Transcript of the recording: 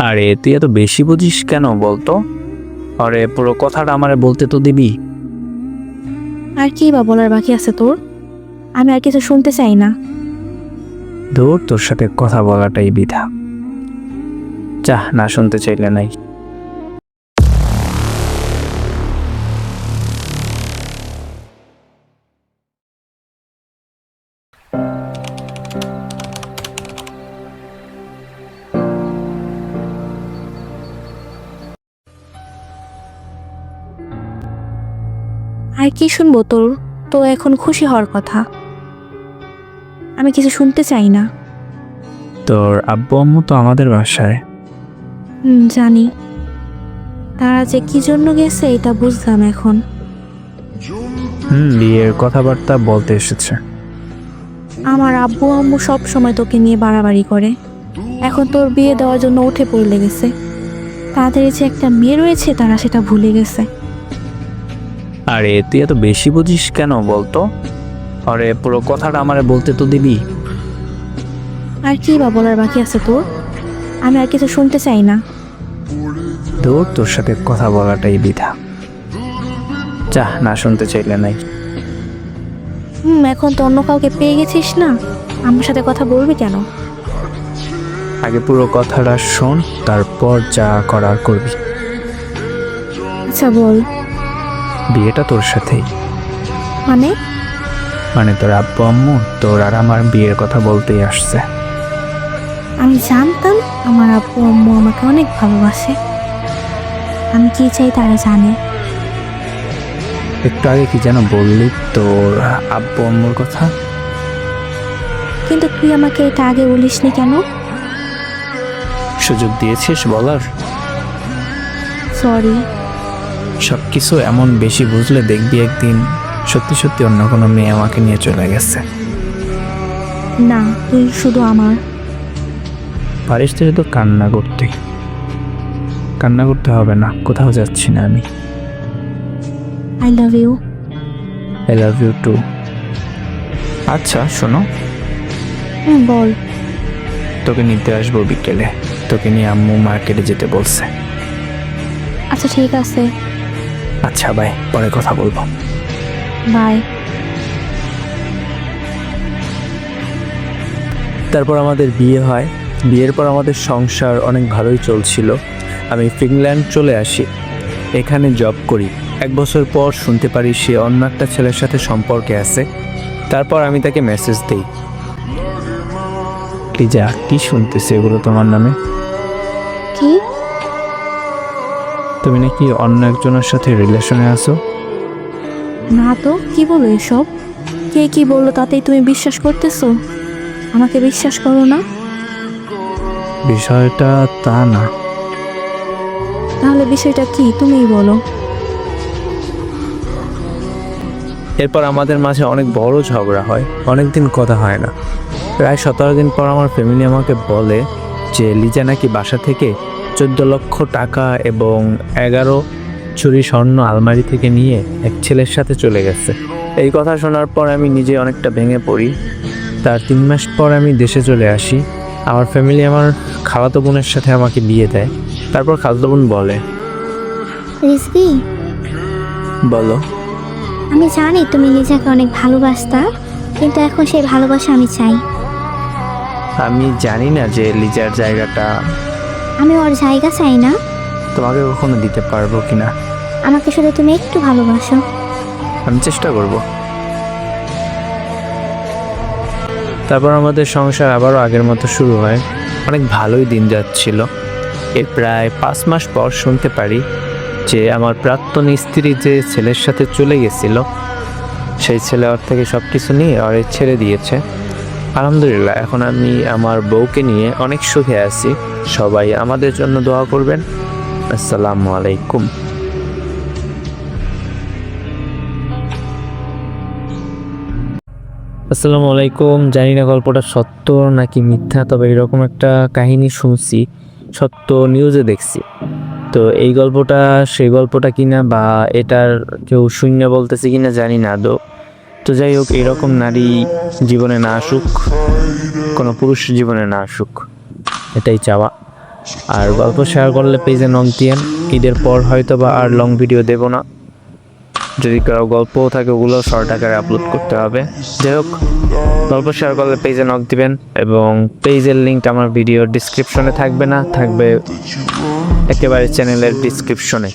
আরে তুই এত বেশি বুঝিস কেন বলতো? আরে পুরো কথাটা আমারে বলতে তো দিবি। আর কি বা বলার বাকি আছে তোর? আমি আর কিছু শুনতে চাই না। ধুর, তোর সাথে কথা বলাটাই বৃথা। যা, না শুনতে চাইলে নাই। আর কি শুনবো তোর? তো এখন খুশি হওয়ার কথা। আমি কিছু শুনতে চাই না। তোর আব্বু আম্মু তো আমাদের বাসায়। জানি। তারা যে কি জন্য গেছে এটা বুঝলাম এখন। বিয়ের কথাবার্তা বলতে এসেছে। আমার আব্বু আম্মু সব সময় তোকে নিয়ে বাড়াবাড়ি করে। এখন তোর বিয়ে দেওয়ার জন্য উঠে পড়ে লেগেছে। তাদের যে একটা মেয়ে রয়েছে তারা সেটা ভুলে গেছে। আরে তুই এত বেশি বুঝিস কেন বলতো? আরে পুরো কথাটা আমারে বলতে তো দিবি। আর কি বা বলার বাকি আছে তোর? আমি আর কিছু শুনতে চাই না। ধুর, তোর সাথে কথা বলাটাই বৃথা। যা, না শুনতে চাইলে নাই। এখন তো অন্য কাউকে পেয়ে গেছিস না, আমার সাথে কথা বলবি কেন? আগে পুরো কথাটা শোন, তারপর যা করার করবি। আচ্ছা বল। বিয়েটা তোর সাথেই। মানে? মানে তোর আব্বু আম্মু তোর আর আমার বিয়ের কথা বলতেই আসছে। আমি জানতাম আমার আব্বু আম্মু আমাকে অনেক ভালোবাসে। আমি কি চাই তারা জানে। একটু আগে কি যেন বললি তোর আব্বু আম্মুর কথা? কিন্তু তুই আমাকে এটা আগে বলিসনি কেন? সুযোগ দিয়েছিস বলার? সরি। সবকিছু এমন বেশি বুঝলে দেখবি একদিন সত্যি সত্যি অন্য কোনো মেয়ে আমাকে নিয়ে চলে গেছে। না, তুই শুধু আমার। পারিস তো শুধু কান্না করতে। কান্না করতে হবে না, কোথাও যাচ্ছি না আমি। I love you. I love you too. আচ্ছা শোনো, বল। তোকে নিতে আসবো বিকেলে। তোকে নিয়ে আম্মু মার্কেটে যেতে বলছে। আচ্ছা ঠিক আছে। আচ্ছা বাই, পরে কথা বলবো। বাই। তারপর আমাদের বিয়ে হয়। বিয়ের পর আমাদের সংসার অনেক ভালোই চলছিল। আমি ফিনল্যান্ড চলে আসি, এখানে জব করি। 1 বছর পর শুনতে পারি সে অন্য একটা ছেলের সাথে সম্পর্কে আছে। তারপর আমি তাকে মেসেজ দিই। লিজা, কি শুনতেছে এগুলো তোমার নামে? কি? তুমি নাকি অন্য একজনের সাথে রিলেশনে আছো? না তো, কি বলো এসব? কে কি বললো তাতেই তুমি বিশ্বাস করতেছো? আমাকে বিশ্বাস করো না? বিষয়টা তা না। তাহলে বিষয়টা কি তুমিই বলো। এরপর আমাদের মাঝে অনেক বড় ঝগড়া হয়, অনেক দিন কথা হয় না। প্রায় 17 দিন পর আমার ফ্যামিলি আমাকে বলে যে লিজা নাকি বাসা থেকে 14 লক্ষ টাকা এবং 11 চুরি স্বর্ণ আলমারি থেকে নিয়ে এক ছেলের সাথে চলে গেছে। এই কথা শোনার পর আমি নিজে অনেকটা ভেঙে পড়ি। তার 3 মাস পর আমি দেশে চলে আসি। আমার ফ্যামিলি আমার খালাতো বোনের সাথে আমাকে বিয়ে দেয়। তারপর খালাতো বোন বলে, রিজভি, বলো। আমি জানি তুমি লিজাকে অনেক ভালোবাসতা, কিন্তু এখন সেই ভালোবাসা আমি চাই। আমি জানি না যে লিজার জায়গাটা আমি ওর জায়গা চাই না। তোমাকে কখনো দিতে পারবো কিনা। আমাকে শুধু তুমি একটু ভালোবাসো। আমি চেষ্টা করব। তারপর আমাদের সংসার আবারও আগের মতো শুরু হয়। অনেক ভালোই দিন যাচ্ছিল। এর প্রায় 5 মাস পর শুনতে পারি যে আমার প্রাক্তন স্ত্রী যে ছেলের সাথে চলে গেছিল, সেই ছেলে ওর থেকে সব কিছু নিয়ে ওরে ছেড়ে দিয়েছে। আলহামদুলিল্লাহ, এখন আমি আমার বউকে নিয়ে অনেক সুখে আছি। সবাই আমাদের জন্য দোয়া করবেন। আসসালামু আলাইকুম। আসসালামু আলাইকুম। জানি না গল্পটা সত্য নাকি মিথ্যা, তবে এরকম একটা কাহিনী শুনছি, সত্য নিউজে দেখছি। তো এই গল্পটা সেই গল্পটা কিনা বা এটার কেউ শূন্য বলতেছে কিনা জানি না আদৌ। তো যাই হোক, এরকম নারী জীবনে না আসুক, কোনো পুরুষ জীবনে না আসুক, এটাই চাওয়া। আর গল্প শেয়ার করলে পেজে নক দিয়েন। ঈদের পর হয়তো বা আর লং ভিডিও দেব না, যদি কারো গল্পও থাকে ওগুলো শর্ট আকারে আপলোড করতে হবে। যাই হোক, গল্প শেয়ার করলে পেজে নক দিবেন এবং পেজের লিঙ্কটা আমার ভিডিওর ডিসক্রিপশনে থাকবে না, থাকবে একেবারে চ্যানেলের ডিসক্রিপশনে।